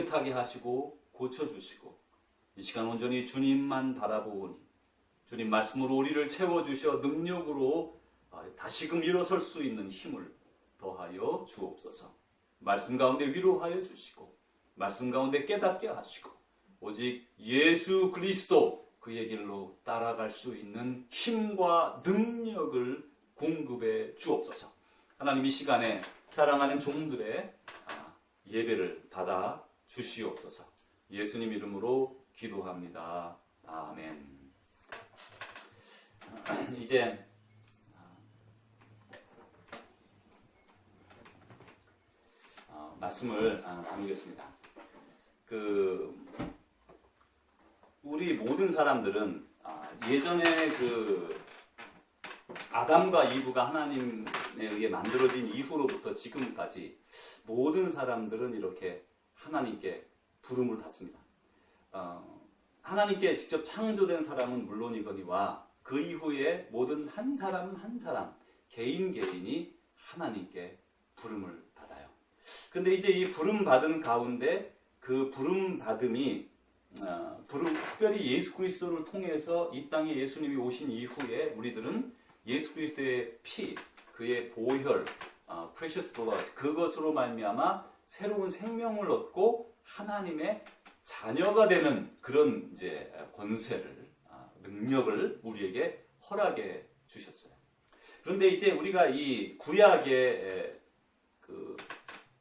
깨끗하게 하시고 고쳐주시고 이 시간 온전히 주님만 바라보니 주님 말씀으로 우리를 채워주셔 능력으로 다시금 일어설 수 있는 힘을 더하여 주옵소서. 말씀 가운데 위로하여 주시고 말씀 가운데 깨닫게 하시고 오직 예수 그리스도 그의 길로 따라갈 수 있는 힘과 능력을 공급해 주옵소서. 하나님 이 시간에 사랑하는 종들의 예배를 받아 주시옵소서. 예수님 이름으로 기도합니다. 아멘. 이제 말씀을 나누겠습니다. 우리 모든 사람들은 예전에 아담과 이브가 하나님에 의해 만들어진 이후로부터 지금까지 모든 사람들은 이렇게 하나님께 부름을 받습니다. 하나님께 직접 창조된 사람은 물론이거니와 그 이후에 모든 한 사람 한 사람 개인이 하나님께 부름을 받아요. 근데 이제 이 부름 받은 가운데 그 부름 받음이 특별히 예수 그리스도를 통해서 이 땅에 예수님이 오신 이후에 우리들은 예수 그리스도의 피, 그의 보혈, precious blood 그것으로 말미암아 새로운 생명을 얻고 하나님의 자녀가 되는 그런 이제 권세를 능력을 우리에게 허락해 주셨어요. 그런데 이제 우리가 이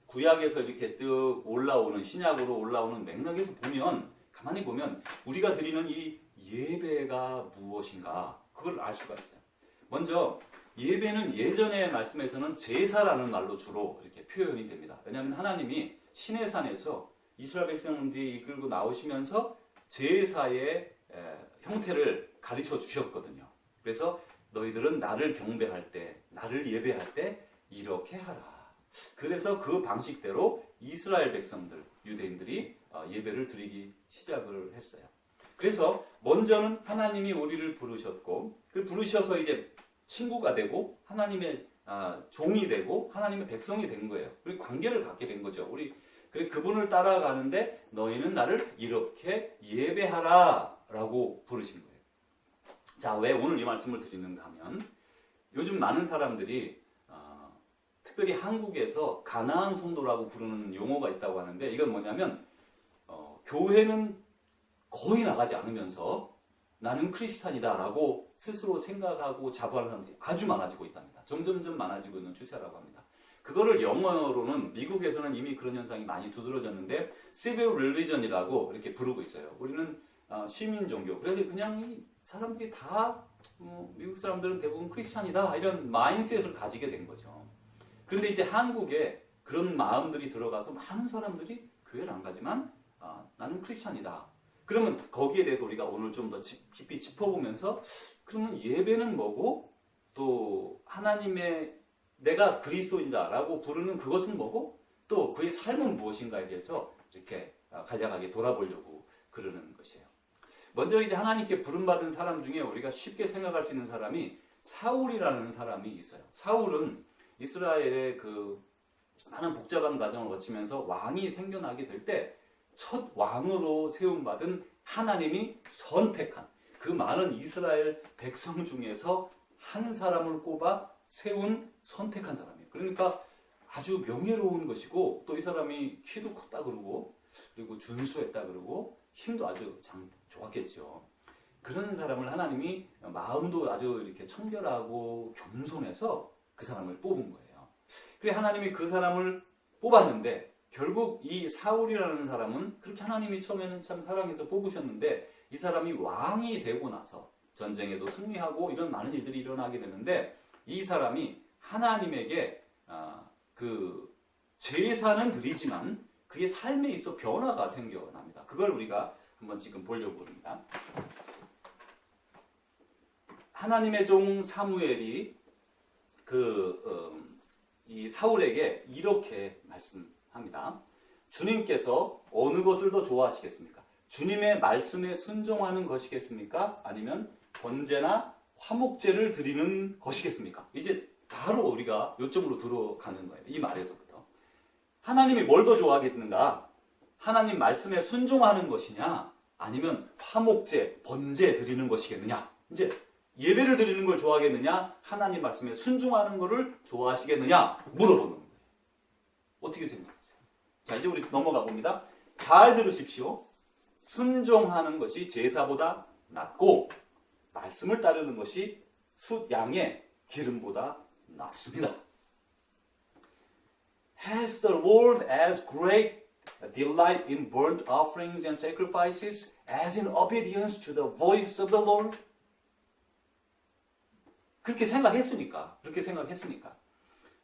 구약에서 이렇게 쭉 올라오는 신약으로 올라오는 맥락에서 보면 가만히 보면 우리가 드리는 이 예배가 무엇인가 그걸 알 수가 있어요. 먼저 예배는 예전의 말씀에서는 제사라는 말로 주로 이렇게 표현이 됩니다. 왜냐하면 하나님이 시내산에서 이스라엘 백성들이 이끌고 나오시면서 제사의 형태를 가르쳐 주셨거든요. 그래서 너희들은 나를 경배할 때, 나를 예배할 때 이렇게 하라. 그래서 그 방식대로 이스라엘 백성들, 유대인들이 예배를 드리기 시작을 했어요. 그래서 먼저는 하나님이 우리를 부르셨고, 부르셔서 이제 친구가 되고 하나님의 종이 되고 하나님의 백성이 된 거예요. 그리고 관계를 갖게 된 거죠. 그분을 따라가는데 너희는 나를 이렇게 예배하라 라고 부르신 거예요. 자, 왜 오늘 이 말씀을 드리는가 하면 요즘 많은 사람들이 특별히 한국에서 가나안 성도라고 부르는 용어가 있다고 하는데 이건 뭐냐면 교회는 거의 나가지 않으면서 나는 크리스찬이다 라고 스스로 생각하고 자부하는 사람들이 아주 많아지고 있답니다. 점점점 많아지고 있는 추세라고 합니다. 그거를 영어로는 미국에서는 이미 그런 현상이 많이 두드러졌는데 civil religion이라고 이렇게 부르고 있어요. 우리는 시민 종교. 그래서 그냥 이 사람들이 다 미국 사람들은 대부분 크리스찬이다 이런 마인드셋을 가지게 된 거죠. 그런데 이제 한국에 그런 마음들이 들어가서 많은 사람들이 교회를 안 가지만 나는 크리스찬이다. 그러면 거기에 대해서 우리가 오늘 좀 더 깊이 짚어보면서 그러면 예배는 뭐고 또 하나님의 내가 그리스도인다라고 부르는 그것은 뭐고 또 그의 삶은 무엇인가에 대해서 이렇게 간략하게 돌아보려고 그러는 것이에요. 먼저 이제 하나님께 부름받은 사람 중에 우리가 쉽게 생각할 수 있는 사람이 사울이라는 사람이 있어요. 사울은 이스라엘의 많은 복잡한 과정을 거치면서 왕이 생겨나게 될 때 첫 왕으로 세움받은 하나님이 선택한 그 많은 이스라엘 백성 중에서 한 사람을 꼽아 세운 선택한 사람이에요. 그러니까 아주 명예로운 것이고 또 이 사람이 키도 컸다 그러고 그리고 준수했다 그러고 힘도 아주 좋았겠죠. 그런 사람을 하나님이 마음도 아주 이렇게 청결하고 겸손해서 그 사람을 뽑은 거예요. 그래 하나님이 그 사람을 뽑았는데 결국 이 사울이라는 사람은 그렇게 하나님이 처음에는 참 사랑해서 뽑으셨는데 이 사람이 왕이 되고 나서 전쟁에도 승리하고 이런 많은 일들이 일어나게 되는데 이 사람이 하나님에게 제사는 드리지만 그의 삶에 있어 변화가 생겨납니다. 그걸 우리가 한번 지금 보려고 합니다. 하나님의 종 사무엘이 이 사울에게 이렇게 말씀합니다. 주님께서 어느 것을 더 좋아하시겠습니까? 주님의 말씀에 순종하는 것이겠습니까? 아니면 번제나 화목제를 드리는 것이겠습니까? 이제 바로 우리가 요점으로 들어가는 거예요. 이 말에서부터. 하나님이 뭘 더 좋아하겠는가? 하나님 말씀에 순종하는 것이냐 아니면 화목제, 번제 드리는 것이겠느냐. 이제 예배를 드리는 걸 좋아하겠느냐 하나님 말씀에 순종하는 것을 좋아하시겠느냐 물어보는 거예요. 어떻게 생각하세요? 자, 이제 우리 넘어가 봅니다. 잘 들으십시오. 순종하는 것이 제사보다 낫고 말씀을 따르는 것이 숫양의 기름보다 낫습니다. Has the Lord as great delight in burnt offerings and sacrifices as in obedience to the voice of the Lord? 그렇게 생각했으니까.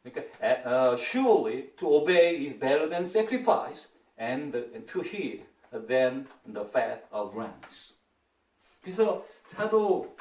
그러니까 surely to obey is better than sacrifice and to heed than the fat of rams. 그래서 사도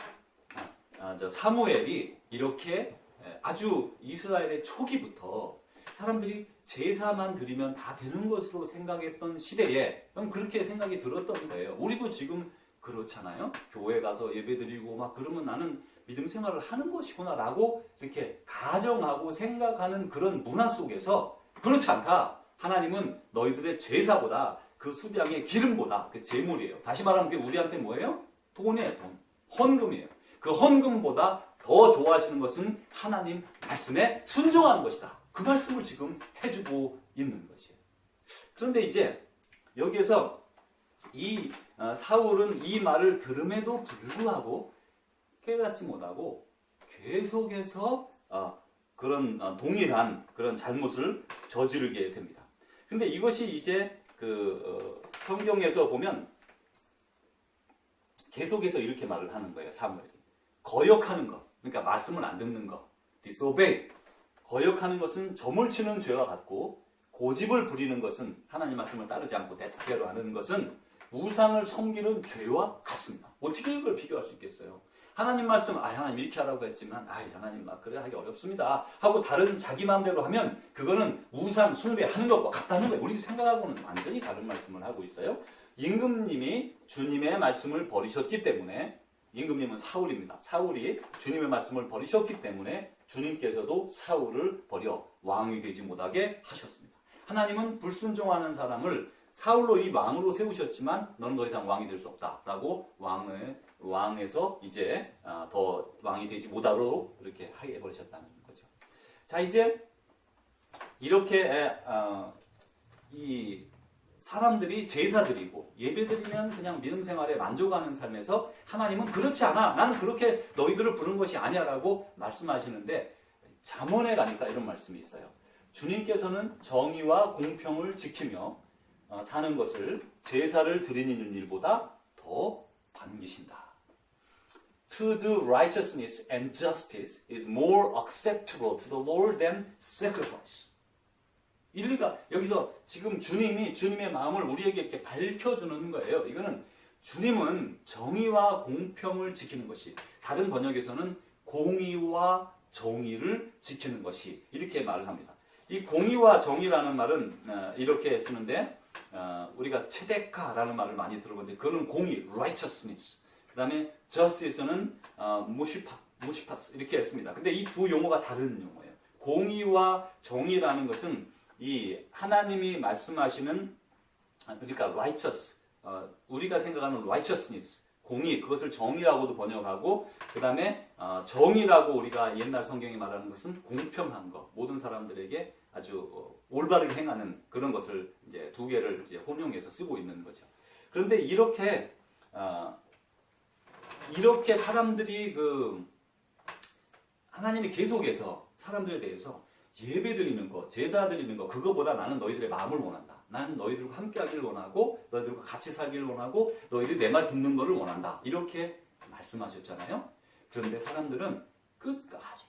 사무엘이 이렇게 아주 이스라엘의 초기부터 사람들이 제사만 드리면 다 되는 것으로 생각했던 시대에 그렇게 생각이 들었던 거예요. 우리도 지금 그렇잖아요. 교회 가서 예배 드리고 막 그러면 나는 믿음 생활을 하는 것이구나라고 이렇게 가정하고 생각하는 그런 문화 속에서 그렇지 않다. 하나님은 너희들의 제사보다 그 수량의 기름보다 그 제물이에요. 다시 말하면 그게 우리한테 뭐예요? 돈이에요. 돈. 헌금이에요. 그 헌금보다 더 좋아하시는 것은 하나님 말씀에 순종하는 것이다. 그 말씀을 지금 해주고 있는 것이에요. 그런데 이제 여기에서 이 사울은 이 말을 들음에도 불구하고 깨닫지 못하고 계속해서 그런 동일한 그런 잘못을 저지르게 됩니다. 근데 이것이 이제 성경에서 보면 계속해서 이렇게 말을 하는 거예요. 사무엘이. 거역하는 것, 그러니까 말씀을 안 듣는 것, disobey. 거역하는 것은 점을 치는 죄와 같고 고집을 부리는 것은 하나님 말씀을 따르지 않고 대특대로 하는 것은 우상을 섬기는 죄와 같습니다. 어떻게 이걸 비교할 수 있겠어요? 하나님 말씀, 하나님 이렇게 하라고 했지만, 하나님 막 그래 하기 어렵습니다. 하고 다른 자기 마음대로 하면 그거는 우상 숭배하는 것과 같다는 거예요. 우리 생각하고는 완전히 다른 말씀을 하고 있어요. 임금님이 주님의 말씀을 버리셨기 때문에, 임금님은 사울입니다. 사울이 주님의 말씀을 버리셨기 때문에 주님께서도 사울을 버려 왕이 되지 못하게 하셨습니다. 하나님은 불순종하는 사람을 사울로 이 왕으로 세우셨지만 너는 더 이상 왕이 될 수 없다라고 왕에서 이제 더 왕이 되지 못하도록 이렇게 하게 해버리셨다는 거죠. 자, 이제 이렇게 이 사람들이 제사 드리고 예배 드리면 그냥 믿음 생활에 만족하는 삶에서 하나님은 그렇지 않아. 나는 그렇게 너희들을 부른 것이 아니야 라고 말씀하시는데 잠언에 가니까 이런 말씀이 있어요. 주님께서는 정의와 공평을 지키며 사는 것을 제사를 드리는 일보다 더 반기신다. To do righteousness and justice is more acceptable to the Lord than sacrifice. 일리가 여기서 지금 주님의 마음을 우리에게 이렇게 밝혀주는 거예요. 이거는 주님은 정의와 공평을 지키는 것이, 다른 번역에서는 공의와 정의를 지키는 것이 이렇게 말을 합니다. 이 공의와 정의라는 말은 이렇게 쓰는데 우리가 체데카라는 말을 많이 들어보는데 그거는 공의, righteousness. 그 다음에 justice는 무시파스 이렇게 했습니다. 근데 이 두 용어가 다른 용어예요. 공의와 정의라는 것은 이 하나님이 말씀하시는 그러니까 righteous, 우리가 생각하는 righteousness, 공의, 그것을 정의라고도 번역하고 그 다음에 정의라고 우리가 옛날 성경이 말하는 것은 공평한 것, 모든 사람들에게 아주 올바르게 행하는 그런 것을 이제 두 개를 이제 혼용해서 쓰고 있는 거죠. 그런데 이렇게 사람들이 하나님이 계속해서 사람들에 대해서 예배 드리는 것, 제사 드리는 것, 그거보다 나는 너희들의 마음을 원한다. 나는 너희들과 함께 하기를 원하고 너희들과 같이 살기를 원하고 너희들이 내 말 듣는 것을 원한다. 이렇게 말씀하셨잖아요. 그런데 사람들은 끝까지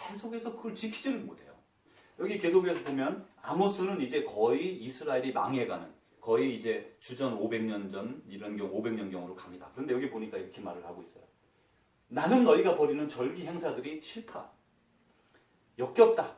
계속해서 그걸 지키지를 못해요. 여기 계속해서 보면 아모스는 이제 거의 이스라엘이 망해가는, 거의 이제 주전 500년 전 이런 경우 500년경으로 갑니다. 그런데 여기 보니까 이렇게 말을 하고 있어요. 나는 너희가 벌이는 절기 행사들이 싫다. 역겹다.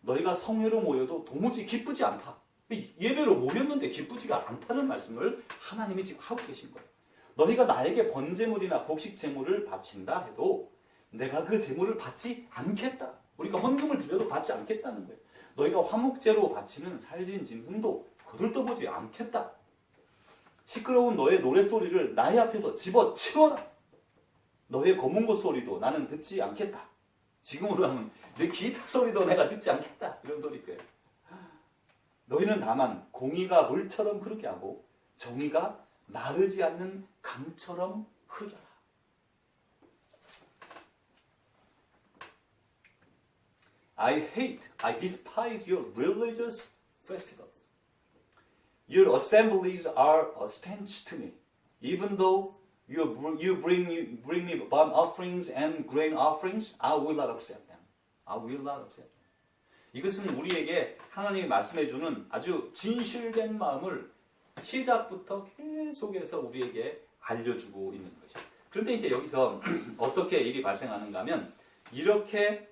너희가 성회로 모여도 도무지 기쁘지 않다. 예배로 모였는데 기쁘지가 않다는 말씀을 하나님이 지금 하고 계신 거예요. 너희가 나에게 번제물이나 곡식 제물을 바친다 해도 내가 그 제물을 받지 않겠다. 우리가 헌금을 드려도 받지 않겠다는 거예요. 너희가 화목제로 바치는 살진 짐승도 거들떠보지 않겠다. 시끄러운 너의 노랫소리를 나의 앞에서 집어치워라. 너의 검은 것 소리도 나는 듣지 않겠다. 지금으로 하면 내 기타 소리도 내가 듣지 않겠다. 이런 소리일 거예요. 너희는 다만 공의가 물처럼 흐르게 하고 정의가 마르지 않는 강처럼 흐르라. I despise your religious festivals. Your assemblies are a stench to me. Even though you bring me burnt offerings and grain offerings, I will not accept them. I will not accept them. 이것은 우리에게 하나님이 말씀해 주는 아주 진실된 마음을 시작부터 계속해서 우리에게 알려주고 있는 것이죠. 그런데 이제 여기서 어떻게 일이 발생하는가 하면 이렇게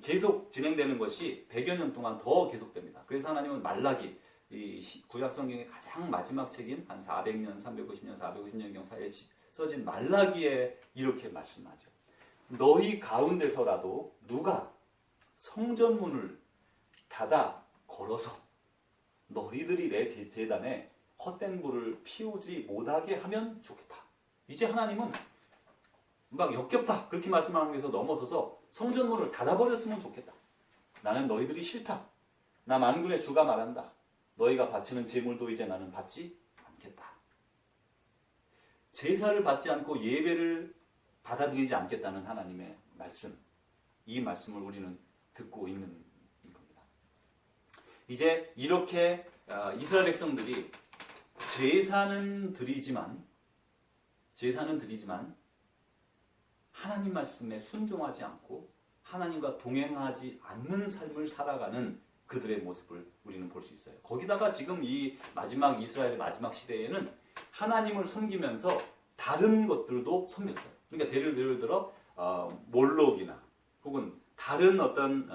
계속 진행되는 것이 100여 년 동안 더 계속됩니다. 그래서 하나님은 말라기, 이 구약 성경의 가장 마지막 책인 한 400년, 350년, 450년경 사이에 써진 말라기에 이렇게 말씀하죠. 너희 가운데서라도 누가 성전문을 닫아 걸어서 너희들이 내 제단에 헛된 불을 피우지 못하게 하면 좋겠다. 이제 하나님은 막 역겹다 그렇게 말씀하는 것에서 넘어서서 성전문을 닫아버렸으면 좋겠다. 나는 너희들이 싫다. 나 만군의 주가 말한다. 너희가 바치는 제물도 이제 나는 받지 않겠다. 제사를 받지 않고 예배를 받아들이지 않겠다는 하나님의 말씀. 이 말씀을 우리는 듣고 있는 겁니다. 이제 이렇게 이스라엘 백성들이 제사는 드리지만 하나님 말씀에 순종하지 않고 하나님과 동행하지 않는 삶을 살아가는 그들의 모습을 우리는 볼 수 있어요. 거기다가 지금 이 마지막 이스라엘의 마지막 시대에는 하나님을 섬기면서 다른 것들도 섬겼어요. 그러니까 예를 들어 몰록이나 혹은 다른 어떤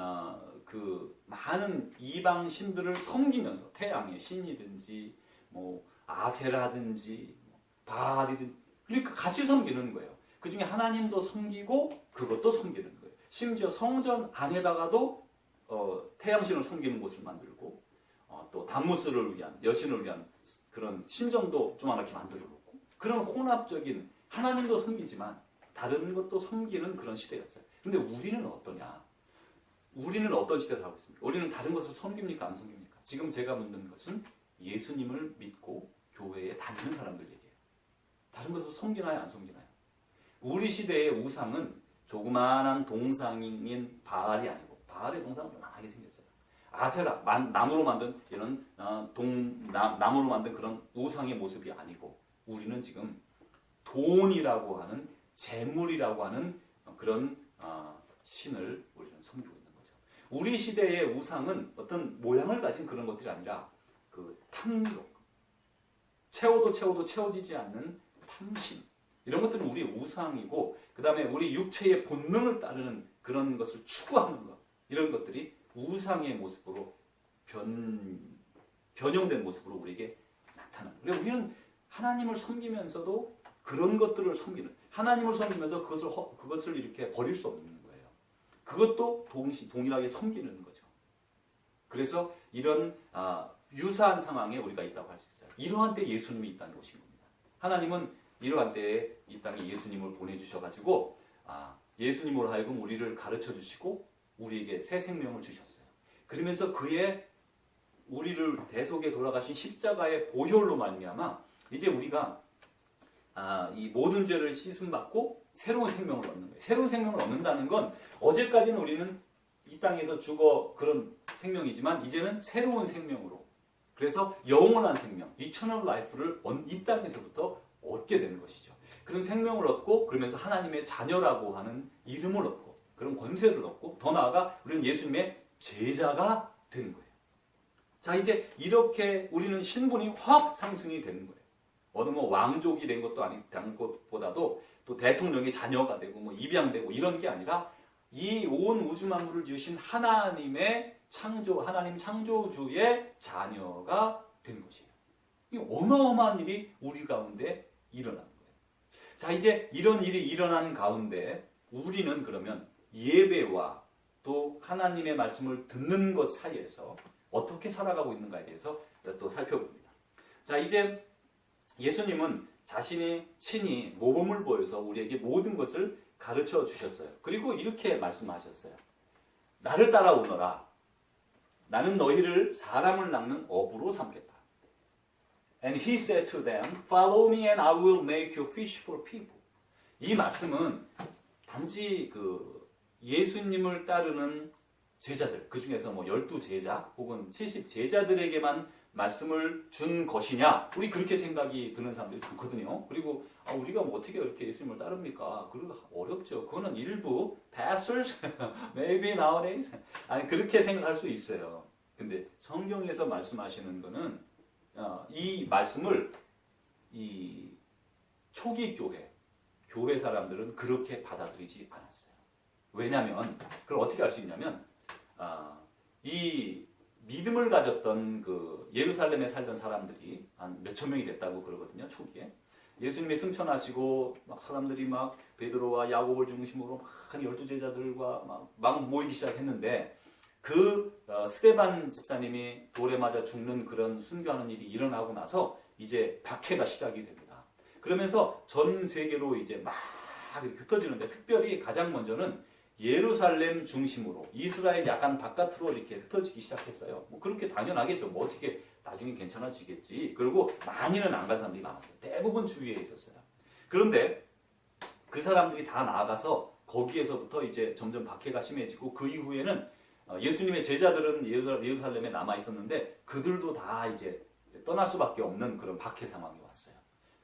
그 많은 이방 신들을 섬기면서 태양의 신이든지 뭐 아세라든지 바알이든 그러니까 같이 섬기는 거예요. 그 중에 하나님도 섬기고 그것도 섬기는 거예요. 심지어 성전 안에다가도 태양신을 섬기는 곳을 만들고 또 담무스를 위한 여신을 위한 그런 신전도 조그맣게 만들어 놓고 그런 혼합적인 하나님도 섬기지만 다른 것도 섬기는 그런 시대였어요. 근데 우리는 어떠냐? 우리는 어떤 시대에 살고 있습니까? 우리는 다른 것을 섬깁니까? 안 섬깁니까? 지금 제가 묻는 것은 예수님을 믿고 교회에 다니는 사람들 얘기예요. 다른 것을 섬기나요? 안 섬기나요? 우리 시대의 우상은 조그마한 동상인 바알이 아니고 바알의 동상은 요만하게 생겼어요. 아세라, 나무로 만든 이런 나무로 만든 그런 우상의 모습이 아니고 우리는 지금 돈이라고 하는 재물이라고 하는 그런 신을 우리는 섬기고 있는 거죠. 우리 시대의 우상은 어떤 모양을 가진 그런 것들이 아니라 그 탐욕, 채워도 채워지지 않는 탐심 이런 것들은 우리의 우상이고 그 다음에 우리 육체의 본능을 따르는 그런 것을 추구하는 것 이런 것들이 우상의 모습으로 변형된 모습으로 우리에게 나타나는 거예요. 우리는 하나님을 섬기면서도 그런 것들을 섬기는 하나님을 섬기면서 그것을 이렇게 버릴 수 없는 거예요. 그것도 동일하게 섬기는 거죠. 그래서 이런 유사한 상황에 우리가 있다고 할 수 있어요. 이러한 때 예수님이 있다는 것인 겁니다. 하나님은 이러한 때에 이 땅에 예수님을 보내주셔가지고 예수님으로 하여금 우리를 가르쳐 주시고 우리에게 새 생명을 주셨어요. 그러면서 그의 우리를 대속에 돌아가신 십자가의 보혈로 말미암아 이제 우리가 이 모든 죄를 씻음받고 새로운 생명을 얻는 거예요. 새로운 생명을 얻는다는 건 어제까지는 우리는 이 땅에서 죽어 그런 생명이지만 이제는 새로운 생명으로 그래서 영원한 생명, eternal life를 이 땅에서부터 얻게 되는 것이죠. 그런 생명을 얻고 그러면서 하나님의 자녀라고 하는 이름을 얻고 그런 권세를 얻고 더 나아가 우리는 예수님의 제자가 되는 거예요. 자 이제 이렇게 우리는 신분이 확 상승이 되는 거예요. 어느 뭐 왕족이 된 것도 아닌 것보다도 또 대통령의 자녀가 되고 뭐 입양되고 이런 게 아니라 이 온 우주 만물을 지으신 하나님의 하나님 창조주의 자녀가 된 것이에요. 이 어마어마한 일이 우리 가운데 일어나는 거예요. 자 이제 이런 일이 일어난 가운데 우리는 그러면 예배와 또 하나님의 말씀을 듣는 것 사이에서 어떻게 살아가고 있는가에 대해서 또 살펴봅니다. 자, 이제 예수님은 자신이 친히 모범을 보여서 우리에게 모든 것을 가르쳐 주셨어요. 그리고 이렇게 말씀하셨어요. 나를 따라오너라. 나는 너희를 사람을 낚는 어부로 삼겠다. And he said to them, Follow me and I will make you fish for people. 이 말씀은 단지 그 예수님을 따르는 제자들, 그 중에서 뭐 12제자 혹은 70제자들에게만 말씀을 준 것이냐? 우리 그렇게 생각이 드는 사람들이 많거든요. 그리고 우리가 뭐 어떻게 그렇게 예수님을 따릅니까? 그리고 어렵죠. 그거는 일부 pastors, maybe nowadays. 아니 그렇게 생각할 수 있어요. 근데 성경에서 말씀하시는 거는 이 말씀을 이 초기 교회 사람들은 그렇게 받아들이지 않았어요. 왜냐하면 그걸 어떻게 알 수 있냐면 이 믿음을 가졌던 그 예루살렘에 살던 사람들이 한 몇천 명이 됐다고 그러거든요. 초기에 예수님이 승천하시고 막 사람들이 막 베드로와 야고보를 중심으로 막 12제자들과 막 모이기 시작했는데 그 스데반 집사님이 돌에 맞아 죽는 그런 순교하는 일이 일어나고 나서 이제 박해가 시작이 됩니다. 그러면서 전 세계로 이제 막 흩어지는데 특별히 가장 먼저는 예루살렘 중심으로 이스라엘 약간 바깥으로 이렇게 흩어지기 시작했어요. 뭐 그렇게 당연하겠죠. 뭐 어떻게 나중에 괜찮아지겠지. 그리고 많이는 안 간 사람들이 많았어요. 대부분 주위에 있었어요. 그런데 그 사람들이 다 나아가서 거기에서부터 이제 점점 박해가 심해지고 그 이후에는 예수님의 제자들은 예루살렘에 남아 있었는데 그들도 다 이제 떠날 수밖에 없는 그런 박해 상황이 왔어요.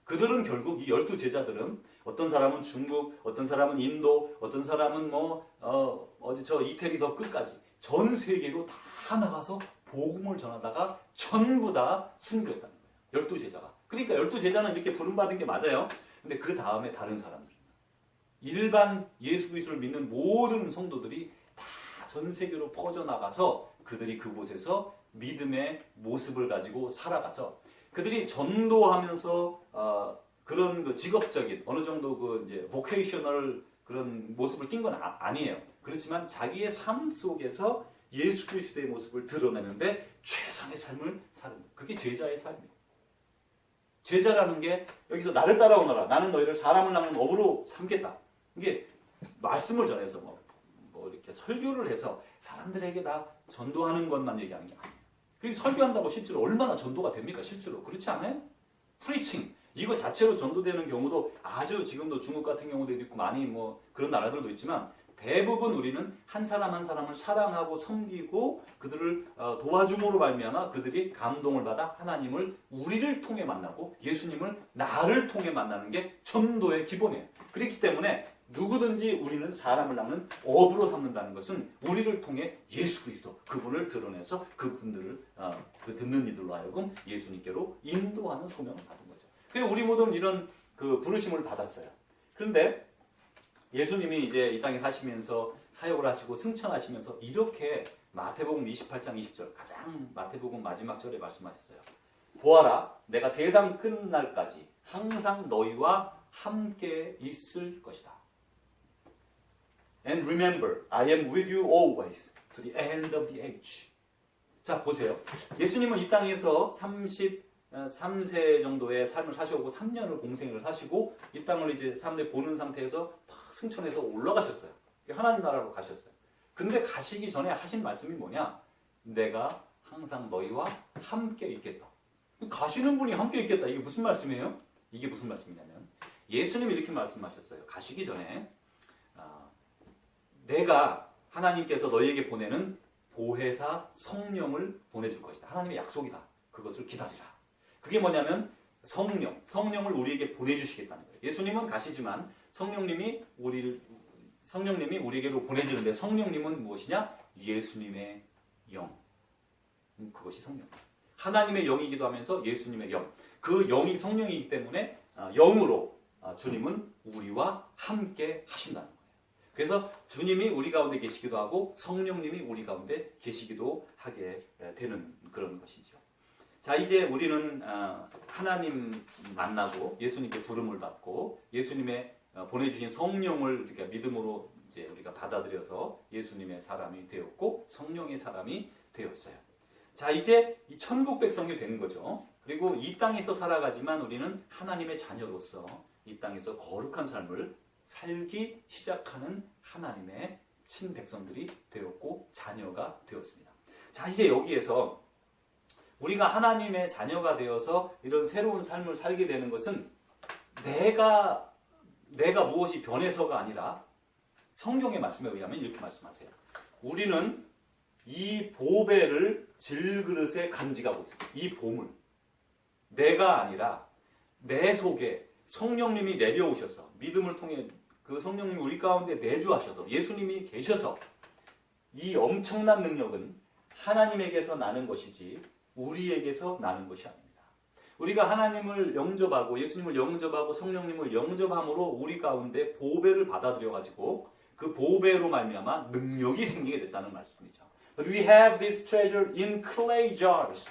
그들은 결국 이 12제자들은 어떤 사람은 중국, 어떤 사람은 인도, 어떤 사람은 어디 저 이태리 더 끝까지 전 세계로 다 나가서 복음을 전하다가 전부 다 순교했다는 거예요. 12제자가. 그러니까 12제자는 이렇게 부름받은 게 맞아요. 근데 그 다음에 다른 사람들. 일반 예수 그리스도를 믿는 모든 성도들이 다 전 세계로 퍼져나가서 그들이 그곳에서 믿음의 모습을 가지고 살아가서 그들이 전도하면서 그런 그 직업적인 어느 정도 그 이제 보케이셔널 그런 모습을 띈 건 아니에요. 그렇지만 자기의 삶 속에서 예수 그리스도의 모습을 드러내는데 최선의 삶을 사는 거예요. 그게 제자의 삶이에요. 제자라는 게 여기서 나를 따라오너라. 나는 너희를 사람을 낚는 어부로 삼겠다. 이게 말씀을 전해서 뭐 이렇게 설교를 해서 사람들에게 다 전도하는 것만 얘기하는 게 아니에요. 그게 설교한다고 실제로 얼마나 전도가 됩니까? 실제로 그렇지 않아요? 프리칭 이거 자체로 전도되는 경우도 아주 지금도 중국 같은 경우도 있고 많이 뭐 그런 나라들도 있지만 대부분 우리는 한 사람 한 사람을 사랑하고 섬기고 그들을 도와줌으로 말미암아 그들이 감동을 받아 하나님을 우리를 통해 만나고 예수님을 나를 통해 만나는 게 전도의 기본이에요. 그렇기 때문에 누구든지 우리는 사람을 낚는 어부로 삼는다는 것은 우리를 통해 예수 그리스도 그분을 드러내서 그분들을 그 듣는 이들로 하여금 예수님께로 인도하는 소명을 받은 거죠. 그래서 우리 모두는 이런 그 부르심을 받았어요. 그런데 예수님이 이제 이 땅에 사시면서 사역을 하시고 승천하시면서 이렇게 마태복음 28장 20절 가장 마태복음 마지막 절에 말씀하셨어요. 보아라 내가 세상 끝날까지 항상 너희와 함께 있을 것이다. And remember, I am with you always to the end of the age. 자, 보세요. 예수님은 이 땅에서 33세 정도의 삶을 사시고 3년을 공생을 사시고 이 땅을 이제 사람들이 보는 상태에서 다 승천해서 올라가셨어요. 하나님 나라로 가셨어요. 근데 가시기 전에 하신 말씀이 뭐냐? 내가 항상 너희와 함께 있겠다. 가시는 분이 함께 있겠다. 이게 무슨 말씀이에요? 이게 무슨 말씀이냐면 예수님이 이렇게 말씀하셨어요. 가시기 전에 내가 하나님께서 너희에게 보내는 보혜사 성령을 보내줄 것이다. 하나님의 약속이다. 그것을 기다리라. 그게 뭐냐면 성령을 우리에게 보내주시겠다는 거예요. 예수님은 가시지만 성령님이 우리에게로 보내주는데 성령님은 무엇이냐? 예수님의 영. 그것이 성령. 하나님의 영이기도 하면서 예수님의 영. 그 영이 성령이기 때문에 영으로 주님은 우리와 함께 하신다는 거예요. 그래서 주님이 우리 가운데 계시기도 하고 성령님이 우리 가운데 계시기도 하게 되는 그런 것이죠. 자, 이제 우리는 하나님 만나고 예수님께 부름을 받고 예수님의 보내주신 성령을 우리가 믿음으로 이제 우리가 받아들여서 예수님의 사람이 되었고 성령의 사람이 되었어요. 자, 이제 이 천국 백성이 되는 거죠. 그리고 이 땅에서 살아가지만 우리는 하나님의 자녀로서 이 땅에서 거룩한 삶을 살기 시작하는 하나님의 친백성들이 되었고 자녀가 되었습니다. 자, 이제 여기에서 우리가 하나님의 자녀가 되어서 이런 새로운 삶을 살게 되는 것은 내가 무엇이 변해서가 아니라 성경의 말씀에 의하면 이렇게 말씀하세요. 우리는 이 보배를 질그릇에 간직하고 있습니다. 이 보물. 내가 아니라 내 속에 성령님이 내려오셔서 믿음을 통해 그 성령님이 우리 가운데 내주하셔서 예수님이 계셔서 이 엄청난 능력은 하나님에게서 나는 것이지 우리에게서 나는 것이 아닙니다. 우리가 하나님을 영접하고 예수님을 영접하고 성령님을 영접함으로 우리 가운데 보배를 받아들여가지고 그 보배로 말미암아 능력이 생기게 됐다는 말씀이죠. But we have this treasure in clay jars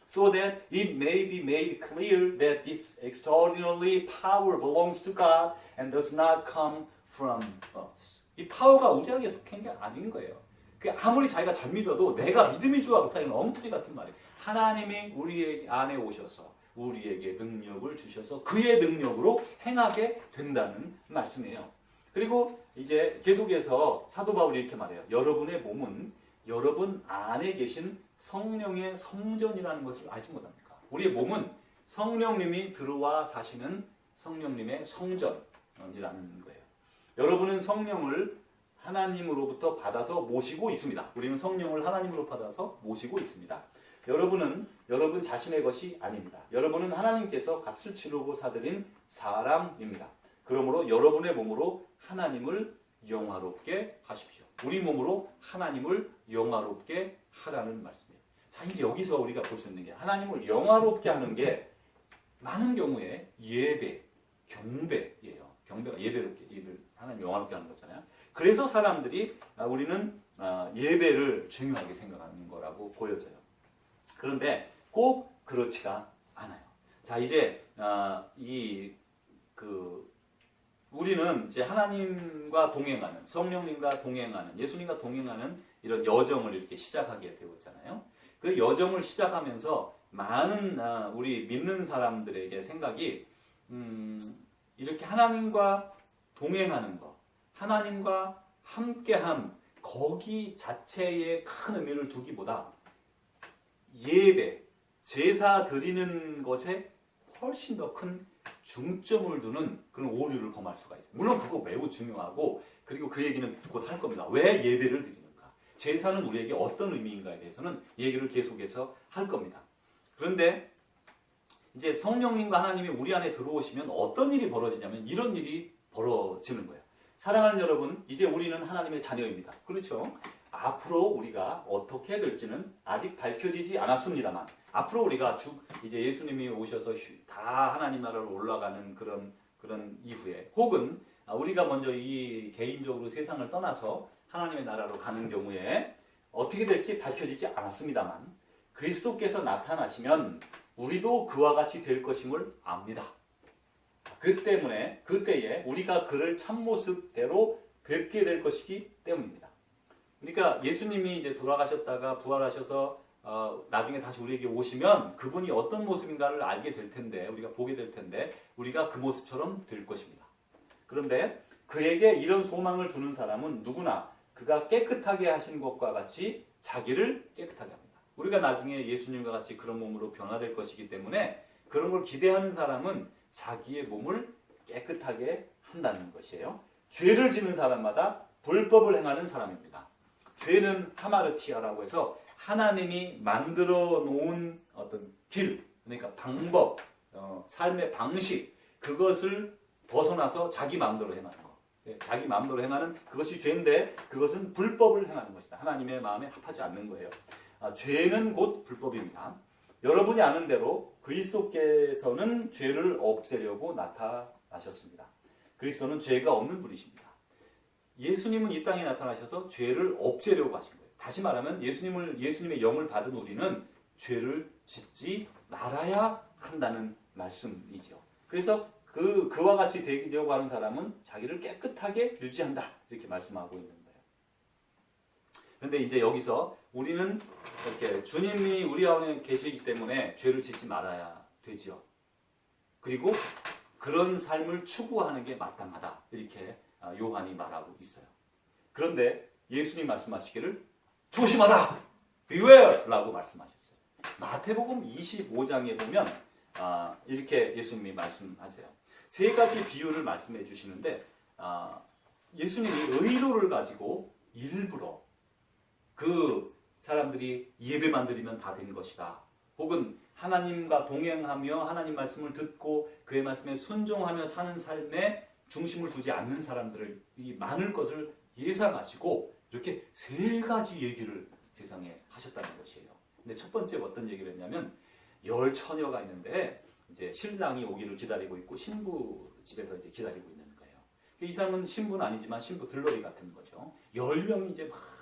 so that it may be made clear that this extraordinary power belongs to God and does not come from us. 이 파워가 우리에게 속한 게 아닌 거예요. 아무리 자기가 잘 믿어도 내가 믿음이 좋아 그렇다는 엉터리 같은 말이에요. 하나님이 우리 안에 오셔서 우리에게 능력을 주셔서 그의 능력으로 행하게 된다는 말씀이에요. 그리고 이제 계속해서 사도 바울이 이렇게 말해요. 여러분의 몸은 여러분 안에 계신 성령의 성전이라는 것을 알지 못합니까? 우리의 몸은 성령님이 들어와 사시는 성령님의 성전이라는 거예요. 여러분은 성령을 하나님으로부터 받아서 모시고 있습니다. 우리는 성령을 하나님으로 받아서 모시고 있습니다. 여러분은 여러분 자신의 것이 아닙니다. 여러분은 하나님께서 값을 치르고 사들인 사람입니다. 그러므로 여러분의 몸으로 하나님을 영화롭게 하십시오. 우리 몸으로 하나님을 영화롭게 하라는 말씀이에요. 자, 이제 여기서 우리가 볼 수 있는 게 하나님을 영화롭게 하는 게 많은 경우에 예배, 경배예요. 경배가 예배를 하나님 영화롭게 하는 거잖아요. 그래서 사람들이 우리는 예배를 중요하게 생각하는 거라고 보여져요. 그런데 꼭 그렇지가 않아요. 자, 이제 우리는 이제 하나님과 동행하는, 성령님과 동행하는, 예수님과 동행하는 이런 여정을 이렇게 시작하게 되었잖아요. 그 여정을 시작하면서 많은 우리 믿는 사람들에게 생각이 이렇게 하나님과 동행하는 것, 하나님과 함께함, 거기 자체에 큰 의미를 두기보다 예배, 제사 드리는 것에 훨씬 더 큰 중점을 두는 그런 오류를 범할 수가 있어요. 물론 그거 매우 중요하고 그리고 그 얘기는 곧 할 겁니다. 왜 예배를 드리는가? 제사는 우리에게 어떤 의미인가에 대해서는 얘기를 계속해서 할 겁니다. 그런데 이제 성령님과 하나님이 우리 안에 들어오시면 어떤 일이 벌어지냐면 이런 일이 벌어지는 거예요. 사랑하는 여러분, 이제 우리는 하나님의 자녀입니다. 그렇죠? 앞으로 우리가 어떻게 될지는 아직 밝혀지지 않았습니다만 앞으로 우리가 이제 예수님이 오셔서 다 하나님 나라로 올라가는 그런 이후에 혹은 우리가 먼저 이 개인적으로 세상을 떠나서 하나님의 나라로 가는 경우에 어떻게 될지 밝혀지지 않았습니다만 그리스도께서 나타나시면 우리도 그와 같이 될 것임을 압니다. 그때에 우리가 그를 참모습대로 뵙게 될 것이기 때문입니다. 그러니까 예수님이 이제 돌아가셨다가 부활하셔서 나중에 다시 우리에게 오시면 그분이 어떤 모습인가를 알게 될 텐데 우리가 보게 될 텐데 우리가 그 모습처럼 될 것입니다. 그런데 그에게 이런 소망을 두는 사람은 누구나 그가 깨끗하게 하신 것과 같이 자기를 깨끗하게 합니다. 우리가 나중에 예수님과 같이 그런 몸으로 변화될 것이기 때문에 그런 걸 기대하는 사람은 자기의 몸을 깨끗하게 한다는 것이에요. 죄를 지는 사람마다 불법을 행하는 사람입니다. 죄는 하마르티아라고 해서 하나님이 만들어 놓은 어떤 길, 그러니까 방법, 삶의 방식, 그것을 벗어나서 자기 마음대로 행하는 것. 자기 마음대로 행하는 그것이 죄인데 그것은 불법을 행하는 것이다. 하나님의 마음에 합하지 않는 거예요. 죄는 곧 불법입니다. 여러분이 아는 대로 그리스도께서는 죄를 없애려고 나타나셨습니다. 그리스도는 죄가 없는 분이십니다. 예수님은 이 땅에 나타나셔서 죄를 없애려고 하신 거예요. 다시 말하면 예수님의 영을 받은 우리는 죄를 짓지 말아야 한다는 말씀이죠. 그래서 그와 같이 되려고 하는 사람은 자기를 깨끗하게 유지한다. 이렇게 말씀하고 있는 거예요. 그런데 이제 여기서 우리는 이렇게 주님이 우리 안에 계시기 때문에 죄를 짓지 말아야 되지요. 그리고 그런 삶을 추구하는 게 마땅하다. 이렇게 요한이 말하고 있어요. 그런데 예수님 말씀하시기를 조심하라! Beware! 라고 말씀하셨어요. 마태복음 25장에 보면 이렇게 예수님이 말씀하세요. 세 가지 비유를 말씀해 주시는데 예수님이 의로를 가지고 일부러 그 사람들이 예배만 드리면 다 된 것이다. 혹은 하나님과 동행하며 하나님 말씀을 듣고 그의 말씀에 순종하며 사는 삶에 중심을 두지 않는 사람들이 많을 것을 예상하시고 이렇게 세 가지 얘기를 세상에 하셨다는 것이에요. 근데 첫 번째 어떤 얘기를 했냐면 10처녀가 있는데 이제 신랑이 오기를 기다리고 있고 신부 집에서 이제 기다리고 있는 거예요. 이 사람은 신부는 아니지만 신부 들러리 같은 거죠. 10명이 이제 막